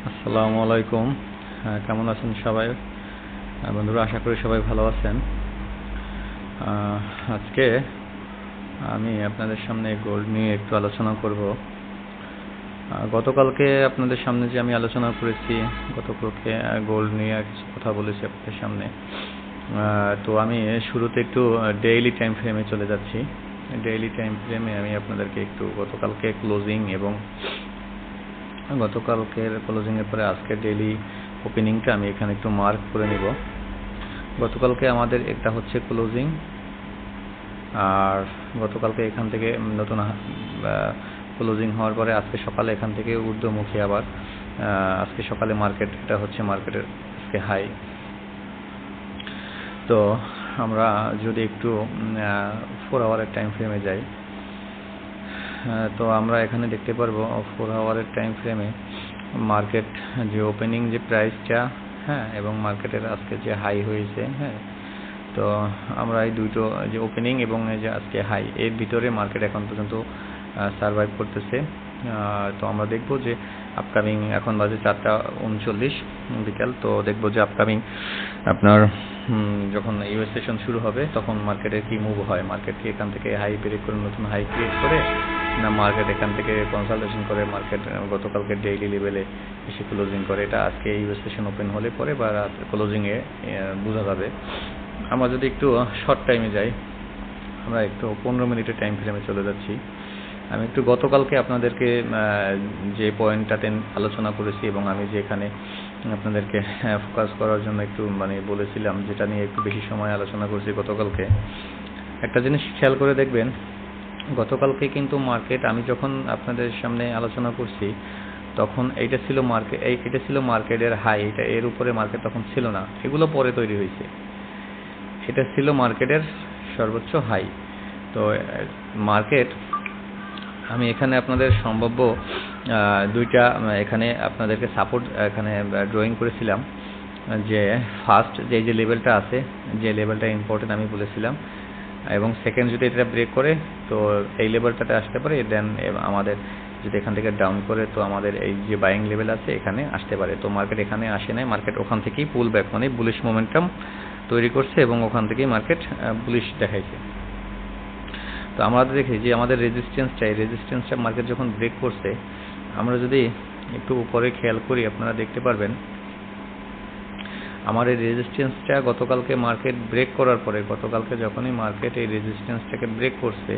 আসসালামু আলাইকুম। কেমন আছেন সবাই? বন্ধুরা, আশা করি সবাই ভালো আছেন। আজকে আমি আপনাদের সামনে গোল্ড নিয়ে একটু আলোচনা করব। গতকালকে আপনাদের সামনে যে আমি আলোচনা করেছি, গতকালকে গোল্ড নিয়ে কিছু কথা বলেছি আপনাদের সামনে। তো আমি শুরুতে একটু ডেইলি টাইম ফ্রেমে চলে যাচ্ছি। ডেইলি টাইম ফ্রেমে আমি আপনাদেরকে একটু গতকালকে ক্লোজিং এবং গতকালকের ক্লোজিংয়ের পরে আজকের ডেইলি ওপেনিংটা আমি এখানে একটু মার্ক করে নিব। গতকালকে আমাদের একটা হচ্ছে ক্লোজিং, আর গতকালকে এখান থেকে নতুন ক্লোজিং হওয়ার পরে আজকে সকালে এখান থেকে ঊর্ধ্বমুখী আবার আজকে সকালে মার্কেট, এটা হচ্ছে মার্কেটের আজকে হাই। তো আমরা যদি একটু 4 আওয়ারের টাইম ফ্রেমে যাই, তো আমরা এখানে দেখতে পারবো 4 আওয়ারের টাইম ফ্রেমে মার্কেট যে ওপেনিং যে প্রাইসটা, হ্যাঁ, এবং মার্কেটের আজকে যে হাই হয়েছে, হ্যাঁ, তো আমরা এই দুটো যে ওপেনিং এবং যে আজকে হাই এর ভিতরে মার্কেট এখন পর্যন্ত সার্ভাইভ করতেছে। তো আমরা দেখব যে আপকামিং, এখন বাজে 4:39 বিকাল, তো দেখব যে আপকামিং আপনার যখন ইউএস সেশন শুরু হবে তখন মার্কেটের কি মুভ হয়। মার্কেট কি এখান থেকে হাই ব্রেক করে নতুন হাই ক্রিয়েট করে, না মার্কেট এখান থেকে কনসালটেশন করে মার্কেট গতকালকে ডেইলি লেভেলে এসে ক্লোজিং করে। এটা আজকে ইউএস সেশন ওপেন হলে পরে বা ক্লোজিংয়ে বোঝা যাবে। আমরা যদি একটু শর্ট টাইমে যাই, আমরা একটু 15 মিনিটের টাইম ফ্রেমে চলে যাচ্ছি। আমি একটু গতকালকে আপনাদেরকে যে পয়েন্টটাতে আলোচনা করেছি এবং আমি যে এখানে আপনাদেরকে ফোকাস করার জন্য একটু বলেছিলাম, যেটা নিয়ে একটু বেশি সময় আলোচনা করেছি গতকালকে, একটা জিনিস খেয়াল করে দেখবেন, গতকালকে কিন্তু মার্কেট আমি যখন আপনাদের সামনে আলোচনা করছি তখন এইটা ছিল মার্কেটের হাই, এটা এর উপরে মার্কেট তখন ছিল না, এগুলো পরে তৈরি হয়েছে। এটা ছিল মার্কেটের সর্বোচ্চ হাই। তো মার্কেট, আমি এখানে আপনাদের সম্ভাব্য দুইটা এখানে আপনাদেরকে সাপোর্ট এখানে ড্রয়িং করেছিলাম, যে ফার্স্ট যে লেভেলটা আছে, যে লেভেলটা ইম্পর্টেন্ট আমি বলেছিলাম, এবং সেকেন্ড যদি এটা ব্রেক করে তো এই লেভেলটাতে আসতে পারে, দেন আমাদের যদি এখান থেকে ডাউন করে তো আমাদের এই যে বাইং লেভেল আছে এখানে আসতে পারে। তো মার্কেট এখানে আসে নাই, মার্কেট ওখান থেকেই পুল ব্যাক বুলিশ মোমেন্টাম তৈরি করছে এবং ওখান থেকেই মার্কেট বুলিশ দেখাইছে। তো আমরা দেখি যে আমাদের রেজিস্ট্যান্সটা মার্কেট যখন ব্রেক করছে, আমরা যদি একটু উপরে খেয়াল করি আপনারা দেখতে পারবেন আমার এই রেজিস্ট্যান্সটা গতকালকে মার্কেট ব্রেক করার পরে, গতকালকে যখনই মার্কেট এই রেজিস্ট্যান্সটাকে ব্রেক করছে,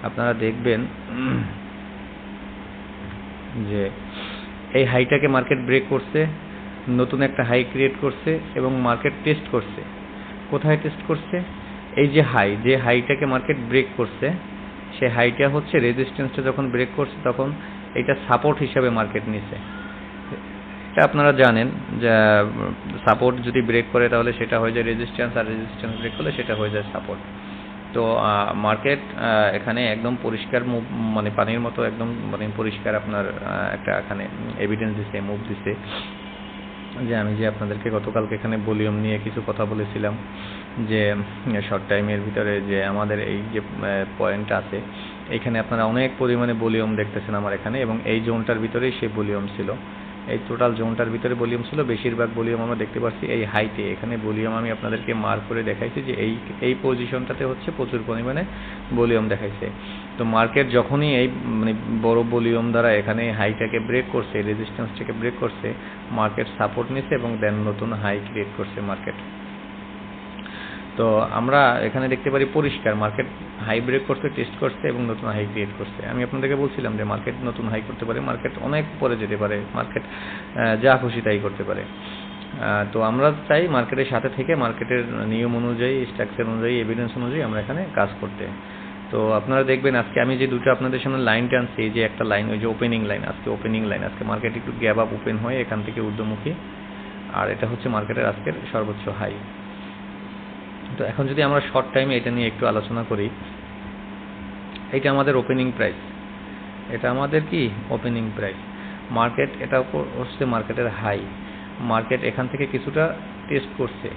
আপনারা দেখবেন যে এই হাইটাকে মার্কেট ব্রেক করছে, নতুন একটা হাই ক্রিয়েট করছে এবং মার্কেট টেস্ট করছে। কোথায় টেস্ট করছে? এই যে হাইটাকে মার্কেট ব্রেক করছে, সে হাইটা হচ্ছে রেজিস্ট্যান্সটা যখন ব্রেক করছে তখন এটা সাপোর্ট হিসাবে মার্কেট নিছে। এটা আপনারা জানেন যে সাপোর্ট যদি ব্রেক করে তাহলে সেটা হয়ে যায় রেজিস্ট্যান্স, আর রেজিস্ট্যান্স ব্রেক করলে সেটা হয়ে যায় সাপোর্ট। তো মার্কেট এখানে একদম পরিষ্কার মুভ, পানির মতো একদম পরিষ্কার আপনার একটা এখানে এভিডেন্স দিছে, মুভ দিছে, যে আমি যে আপনাদেরকে গতকালকে এখানে ভলিউম নিয়ে কিছু কথা বলেছিলাম, যে শর্ট টাইমের ভিতরে যে আমাদের এই যে পয়েন্ট আছে এখানে আপনারা অনেক পরিমাণে ভলিউম দেখতেছেন আমার এখানে, এবং এই জোনটার ভিতরেই সেই ভলিউম ছিল, এই টোটাল জোনটার ভিতরে ভলিউম ছিল। বেশিরভাগ ভলিউম আমরা দেখতে পাচ্ছি এই হাইতে, এখানে ভলিউম আমি আপনাদেরকে মার্ক করে দেখাইছি যে এই পজিশনটাতে হচ্ছে প্রচুর পরিমাণে ভলিউম দেখাইছে। তো মার্কেট যখনই এই বড় ভলিউম দ্বারা এখানে হাইটাকে ব্রেক করছে, রেজিস্ট্যান্সটাকে ব্রেক করছে, মার্কেট সাপোর্ট নিছে এবং দেন নতুন হাই ক্রিয়েট করছে মার্কেট। তো আমরা এখানে দেখতে পারি পরিষ্কার মার্কেট হাই ব্রেক করছে, টেস্ট করছে এবং নতুন হাই ক্রিয়েট করছে। আমি আপনাদেরকে বলছিলাম যে মার্কেট নতুন হাই করতে পারে, মার্কেট অনেক পরে যেতে পারে, মার্কেট যা খুশি তাই করতে পারে। তো আমরা চাই মার্কেটের সাথে থেকে মার্কেটের নিয়ম অনুযায়ী, স্ট্রাকচার অনুযায়ী, এভিডেন্স অনুযায়ী আমরা এখানে কাজ করতে। তো আপনারা দেখবেন আজকে আমি যে দুটো আপনাদের সামনে লাইন টানছি, এই যে একটা লাইন, ওই যে ওপেনিং লাইন, আজকে মার্কেট একটু গ্যাপ আপ ওপেন হয়ে এখান থেকে ঊর্ধ্বমুখী, আর এটা হচ্ছে মার্কেটের আজকের সর্বোচ্চ হাই। তো এখন যদি আমরা শর্ট টাইমে এটা নিয়ে একটু আলোচনা করি, এটা আমাদের ওপেনিং প্রাইস, এটা আমাদের কি ওপেনিং প্রাইস, মার্কেট এটা হচ্ছে মার্কেটের হাই। মার্কেট এখান থেকে কিছুটা টেস্ট করছে,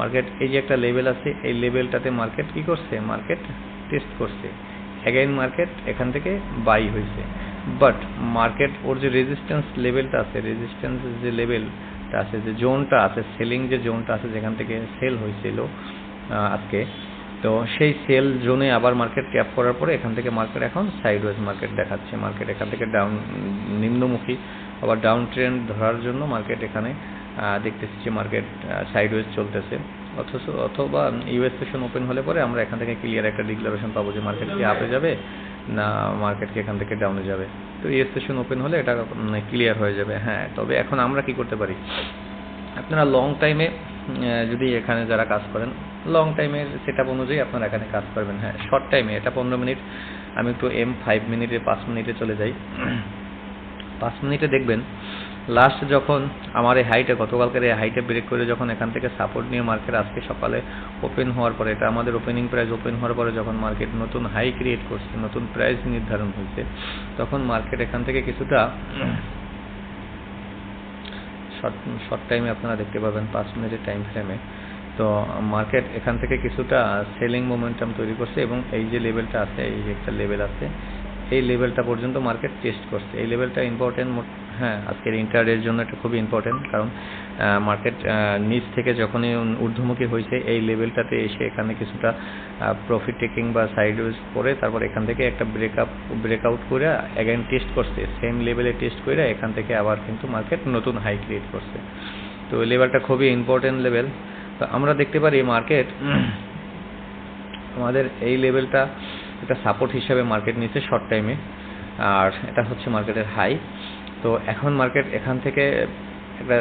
মার্কেট এই যে একটা লেভেল আছে, এই লেভেলটাতে মার্কেট কি করছে, মার্কেট টেস্ট করছে, এগেইন মার্কেট এখান থেকে বাই হয়েছে। বাট মার্কেট ওর যে রেজিস্ট্যান্স লেভেলটা আছে, রেজিস্ট্যান্স যে লেভেলটা আছে, যে জোনটা আছে, সেলিং যে জোনটা আছে যেখান থেকে সেল হয়েছিল আজকে, তো সেই সেল জোনে আবার মার্কেট ক্যাপ করার পরে এখান থেকে মার্কেট এখন সাইডওয়েজ মার্কেট দেখাচ্ছে। মার্কেট এখান থেকে ডাউন, নিম্নমুখী আবার ডাউন ট্রেন্ড ধরার জন্য মার্কেট এখানে দেখতেছি যে মার্কেট সাইডওয়েজ চলতেছে। অথবা ইউএস সেশন ওপেন হলে পরে আমরা এখান থেকে ক্লিয়ার একটা ডিক্লারেশন পাবো যে মার্কেট কি আপে যাবে না মার্কেট কি এখান থেকে ডাউনে যাবে। তো ইউএস সেশন ওপেন হলে এটা ক্লিয়ার হয়ে যাবে। হ্যাঁ, তবে এখন আমরা কি করতে পারি, আপনারা লং টাইমে যদি এখানে যারা কাজ করেন, লং টাইমের সেটআপ অনুযায়ী আপনারা এখানে কাজ করবেন। হ্যাঁ, শর্ট টাইমে এটা 15 মিনিট, আমি একটু 5 মিনিটে 5 মিনিটে চলে যাই। 5 মিনিটে দেখবেন লাস্ট যখন আমার এই হাইটে, গতকালকের এই হাইটে ব্রেক করে যখন এখান থেকে সাপোর্ট নিয়ে মার্কেট আজকে সকালে ওপেন হওয়ার পরে, এটা আমাদের ওপেনিং প্রাইস ওপেন হওয়ার পরে যখন মার্কেট নতুন হাই ক্রিয়েট করছে, নতুন প্রাইস নির্ধারণ হয়েছে, তখন মার্কেট এখান থেকে কিছুটা শর্ট টাইমে আপনারা দেখতে পাবেন 5 মিনিটের টাইম ফ্রেমে, তো মার্কেট এখান থেকে কিছুটা সেলিং মোমেন্টাম তৈরি করছে এবং এই যে লেভেলটা আছে, এই যে একটা লেভেল আছে, এই লেভেলটা পর্যন্ত মার্কেট টেস্ট করছে। এই লেভেলটা ইম্পর্টেন্ট, হ্যাঁ, আজকের ইন্টারডের জন্য এটা খুবই ইম্পর্টেন্ট, কারণ মার্কেট নিচ থেকে যখনই ঊর্ধ্বমুখী হয়েছে এই লেভেলটাতে এসে এখানে কিছুটা প্রফিট টেকিং বা সাইডওয়েজ করে তারপর এখান থেকে একটা ব্রেকআউট করে অ্যাগেন টেস্ট করছে, সেম লেভেলে টেস্ট করে এখান থেকে আবার কিন্তু মার্কেট নতুন হাই ক্রিয়েট করছে। তো এই লেভেলটা খুবই ইম্পর্টেন্ট লেভেল। তো আমরা দেখতে পারি মার্কেট আমাদের এই লেভেলটা একটা সাপোর্ট হিসেবে মার্কেট নিচ্ছে শর্ট টাইমে, আর এটা হচ্ছে মার্কেটের হাই। তো এখন মার্কেট এখান থেকে একটা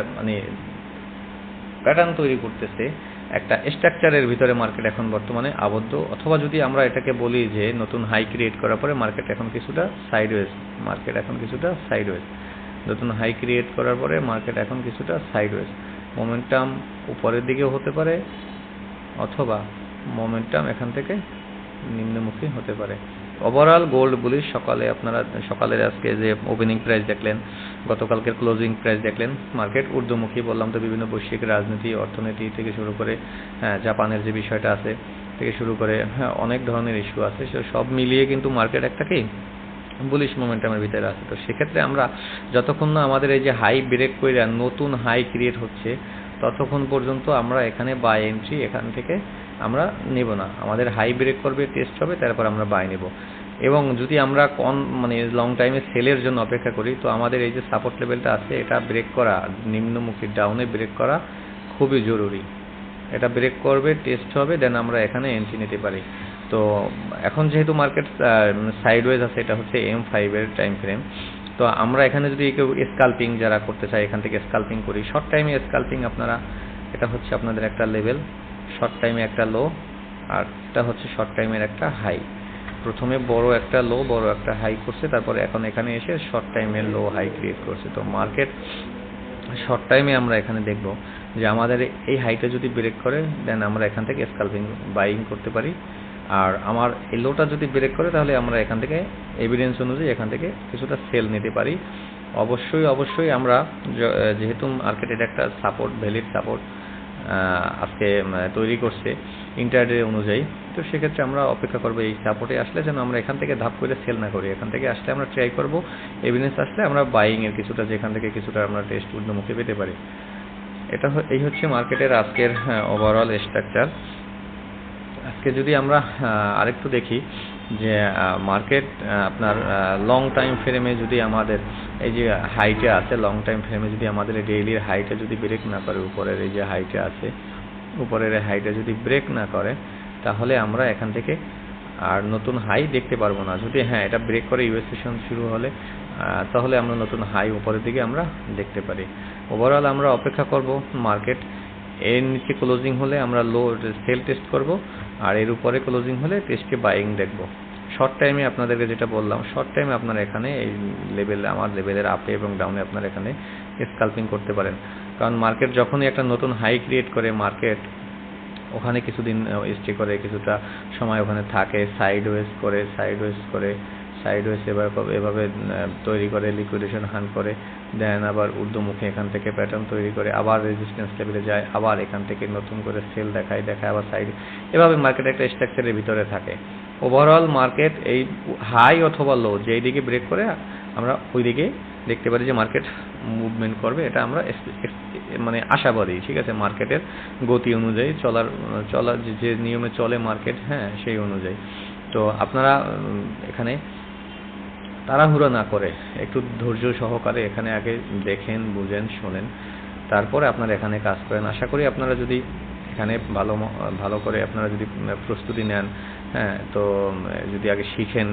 প্যাটার্ন তৈরি করতেছে, একটা স্ট্রাকচারের ভিতরে মার্কেট এখন বর্তমানে আবদ্ধ। অথবা যদি আমরা এটাকে বলি যে নতুন হাই ক্রিয়েট করার পরে মার্কেট এখন কিছুটা সাইডওয়েজ, নতুন হাই ক্রিয়েট করার পরে মার্কেট এখন কিছুটা সাইডওয়েজ, মোমেন্টাম উপরের দিকেও হতে পারে অথবা মোমেন্টাম এখান থেকে নিম্নমুখী হতে পারে। Overall gold bullish. সকালের আজকে যে ওপেনিং প্রাইস দেখলেন, গতকালকের ক্লোজিং প্রাইস দেখলেন, মার্কেট ঊর্ধ্বমুখী। বললাম তো বিভিন্ন বৈশ্বিক রাজনীতি, অর্থনীতি থেকে শুরু করে জাপানের যে বিষয়টা আছে থেকে শুরু করে অনেক ধরনের ইস্যু আছে, সব মিলিয়ে কিন্তু মার্কেট একটা কি বুলিশ মোমেন্টামের ভিতরে আছে। তো সেক্ষেত্রে আমরা যতক্ষণ না আমাদের এই যে হাই ব্রেক করে নতুন হাই ক্রিয়েট হচ্ছে ততক্ষণ পর্যন্ত আমরা এখানে বাই এন্ট্রি এখান থেকে আমরা নেব না। আমাদের হাই ব্রেক করবে, টেস্ট হবে, তারপর আমরা বাই নেব। এবং যদি আমরা লং টাইমে সেলের জন্য অপেক্ষা করি, তো আমাদের এই যে সাপোর্ট লেভেলটা আছে এটা ব্রেক করা, নিম্নমুখী ডাউনে ব্রেক করা খুবই জরুরি। এটা ব্রেক করবে, টেস্ট হবে, দেন আমরা এখানে এন্ট্রি নিতে পারি। তো এখন যেহেতু মার্কেট সাইডওয়েজ আছে, এটা হচ্ছে M5 এর টাইম ফ্রেম। তো আমরা এখানে যদি কেউ স্কাল্পিং যারা করতে চায় এখান থেকে স্কাল্পিং করি, শর্ট টাইমে স্কাল্পিং আপনারা, এটা হচ্ছে আপনাদের একটা লেভেল, শর্ট টাইমে একটা লো, আর এটা হচ্ছে শর্ট টাইমের একটা হাই। প্রথমে বড় একটা লো, বড় একটা হাই করছে, তারপরে এখন এখানে এসে শর্ট টাইমের লো হাই ক্রিয়েট করছে। তো মার্কেট শর্ট টাইমে আমরা এখানে দেখব যে আমাদের এই হাইটা যদি ব্রেক করে, দেন আমরা এখান থেকে স্কাল্পিং বাইং করতে পারি। আর আমার এই লোটা যদি ব্রেক করে তাহলে আমরা এখান থেকে এভিডেন্স অনুযায়ী এখান থেকে কিছুটা সেল নিতে পারি। অবশ্যই আমরা যেহেতু মার্কেটের একটা সাপোর্ট, ভ্যালিড সাপোর্ট আজকে তৈরি করছে ইন্টারডে অনুযায়ী, তো সেক্ষেত্রে আমরা অপেক্ষা করবো এই সাপোর্টে আসলে যেন আমরা এখান থেকে ধাপ করে সেল না করি। এখান থেকে আসলে আমরা ট্রাই করব, এভিডেন্স আসলে আমরা বাইং এর কিছুটা, যেখান থেকে কিছুটা আমরা টেস্ট ঊর্ধ্বমুখী পেতে পারি। এই হচ্ছে মার্কেটের আজকের ওভারঅল স্ট্রাকচার। আজকে যদি আমরা আরেকটু দেখি যে মার্কেট আপনার লং টাইম ফ্রেমে যদি আমাদের এই যে হাইটে আছে, লং টাইম ফ্রেমে যদি আমাদের ডেইলির হাইটা যদি ব্রেক না করে, উপরের এই যে হাইটে আছে, উপরের হাইটা যদি ব্রেক না করে, তাহলে আমরা এখান থেকে আর নতুন হাই দেখতে পারবো না। যদি এটা ব্রেক করে ইউএস সেশন শুরু হলে, তাহলে আমরা নতুন হাই উপরের দিকে আমরা দেখতে পারি। ওভারঅল আমরা অপেক্ষা করব মার্কেট এর নিচে ক্লোজিং হলে আমরা লো সেল টেস্ট করব, আর এর উপরে ক্লোজিং হলে টেস্টে বাইং দেখব। শর্ট টাইমে আপনাদেরকে যেটা বললাম, শর্ট টাইমে আপনারা এখানে এই লেভেল, আমার লেভেলের আপে এবং ডাউনে আপনারা এখানে স্কাল্পিং করতে পারেন। কারণ মার্কেট যখনই একটা নতুন হাই ক্রিয়েট করে, মার্কেট ওখানে কিছুদিন স্টে করে, কিছুটা সময় ওখানে থাকে, সাইডওয়েজ এভাবে তৈরি করে, লিকুইডেশন হান করে, দেন আবার ঊর্ধ্বমুখী এখান থেকে প্যাটার্ন তৈরি করে, আবার রেজিস্ট্যান্স লেভেলে যায়, আবার এখান থেকে নতুন করে সেল দেখায়, আবার সাইড, এভাবে মার্কেট একটা স্ট্রাকচারের ভিতরে থাকে। ওভারঅল মার্কেট এই হাই অথবা লো যেই দিকে ব্রেক করে আমরা ওই দিকে দেখতে পারি যে মার্কেট মুভমেন্ট করবে, এটা আমরা মানে আশাবাদী। ঠিক আছে, মার্কেটের গতি অনুযায়ী চলার যে নিয়মে চলে মার্কেট, হ্যাঁ, সেই অনুযায়ী। তো আপনারা এখানে তাড়াহুড়ো না করে একটু ধৈর্য সহকারে এখানে আগে দেখেন, বুঝেন, শোনেন, তারপরে আপনারা এখানে কাজ করেন। আশা করি আপনারা যদি এখানে ভালো করে আপনারা যদি প্রস্তুতি নেন, হ্যাঁ, তো যদি আগে শিখেন,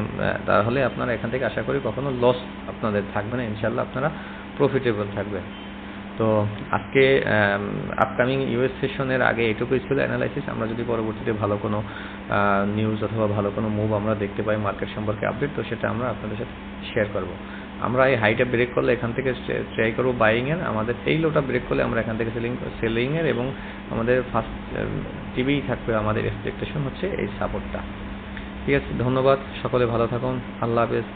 তাহলে আপনারা এখান থেকে আশা করি কখনো লস আপনাদের থাকবে না, ইনশাল্লাহ আপনারা প্রফিটেবল থাকবেন। তো আজকে আপকামিং ইউএস সেশনের আগে এটুকুই ছিল অ্যানালাইসিস। আমরা যদি পরবর্তীতে ভালো কোনো নিউজ অথবা ভালো কোনো মুভ আমরা দেখতে পাই মার্কেট সম্পর্কে আপডেট, তো সেটা আমরা আপনাদের সাথে শেয়ার করব। আমরা এই হাইটা ব্রেক করলে এখান থেকে ট্রাই করবো বাইং এর, আমাদের এই লোটা ব্রেক করলে আমরা এখান থেকে সেলিং এর, এবং আমাদের ফার্স্ট টিভিই থাকবে আমাদের এক্সপেকটেশন হচ্ছে এই সাপোর্টটা। ঠিক আছে, ধন্যবাদ, সকলে ভালো থাকুন, আল্লাহ হাফেজ।